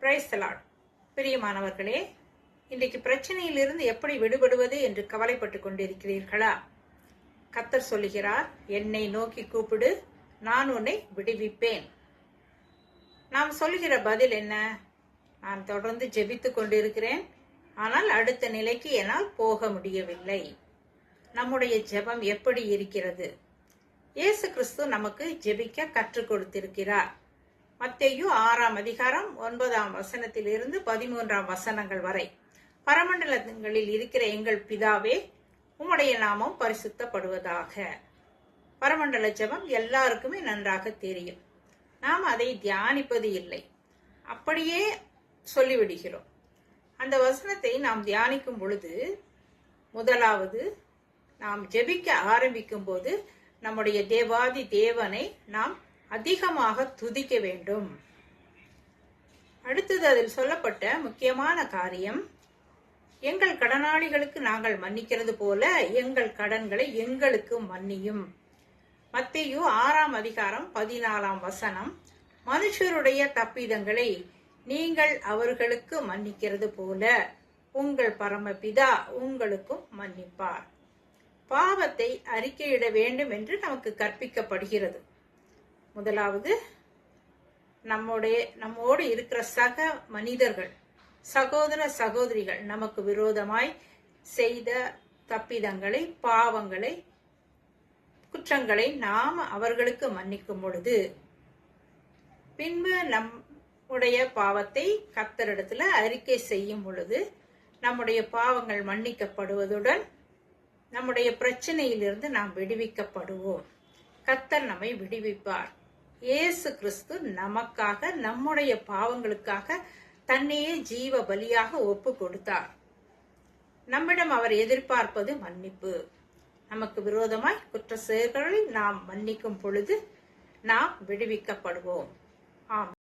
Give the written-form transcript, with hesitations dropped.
Praise the Lord. பிரியமானவர்களே, இன்றைக்கு பிரச்சனையிலிருந்து எப்படி விடுபடுவது என்று கவலைப்பட்டு கொண்டிருக்கிறீர்களா? கர்த்தர் சொல்லுகிறார், என்னை நோக்கி கூப்பிடு, நான் உன்னை விடுவிப்பேன். நாம் சொல்லுகிற பதில் என்ன? நான் தொடர்ந்து ஜெபித்துக் கொண்டிருக்கிறேன், ஆனால் அடுத்த நிலைக்கு என்னால் போக முடியவில்லை. நம்முடைய ஜெபம் எப்படி இருக்கிறது? இயேசு கிறிஸ்து நமக்கு ஜெபிக்க கற்றுக் கொடுத்திருக்கிறார். மத்தேயு 6ஆம் அதிகாரம் 9ஆம் வசனத்திலிருந்து 13ஆம் வசனங்கள் வரை, பரமண்டலங்களில் இருக்கிற எங்கள் பிதாவே, உம்முடைய நாமம் பரிசுத்தப்படுவதாக. பரமண்டல ஜெபம் எல்லாருக்குமே நன்றாக தெரியும். நாம் அதை தியானிப்பது இல்லை, அப்படியே சொல்லிவிடுகிறோம். அந்த வசனத்தை நாம் தியானிக்கும் பொழுது, முதலாவது நாம் ஜெபிக்க ஆரம்பிக்கும் போது நம்முடைய தேவாதி தேவனை நாம் அதிகமாக துதிக்க வேண்டும். அடுத்தது அதில் சொல்லப்பட்ட முக்கியமான காரியம், எங்கள் கடனாளிகளுக்கு நாங்கள் மன்னிக்கிறது போல எங்கள் கடன்களை எங்களுக்கு மன்னியும். மத்தேயு 6ஆம் அதிகாரம் 14ஆம் வசனம், மனுஷருடைய தப்பிதங்களை நீங்கள் அவர்களுக்கு மன்னிக்கிறது போல உங்கள் பரமபிதா உங்களுக்கும் மன்னிப்பார். பாவத்தை அறிக்கையிட வேண்டும் என்று நமக்கு கற்பிக்கப்படுகிறது. முதலாவது, நம்மோடு இருக்கிற சக மனிதர்கள், சகோதர சகோதரிகள் நமக்கு விரோதமாய் செய்த தப்பிதங்களை, பாவங்களை, குற்றங்களை நாம் அவர்களுக்கு மன்னிக்கும் பொழுது, பின்பு நம்முடைய பாவத்தை கர்த்தரிடத்துல அறிக்கை செய்யும் பொழுது நம்முடைய பாவங்கள் மன்னிக்கப்படுவதுடன் நம்முடைய பிரச்சனையிலிருந்து நாம் விடுவிக்கப்படுவோம். கர்த்தர் நம்மை விடுவிப்பார். இயேசு கிறிஸ்து நமக்காக, நம்முடைய பாவங்களுக்காக தன்னையே ஜீவ பலியாக ஒப்பு கொடுத்தார். நம்மிடம் அவர் எதிர்பார்ப்பது மன்னிப்பு. நமக்கு விரோதமாய் குற்ற செயல்களை நாம் மன்னிக்கும் பொழுது நாம் விடுவிக்கப்படுவோம். ஆம்.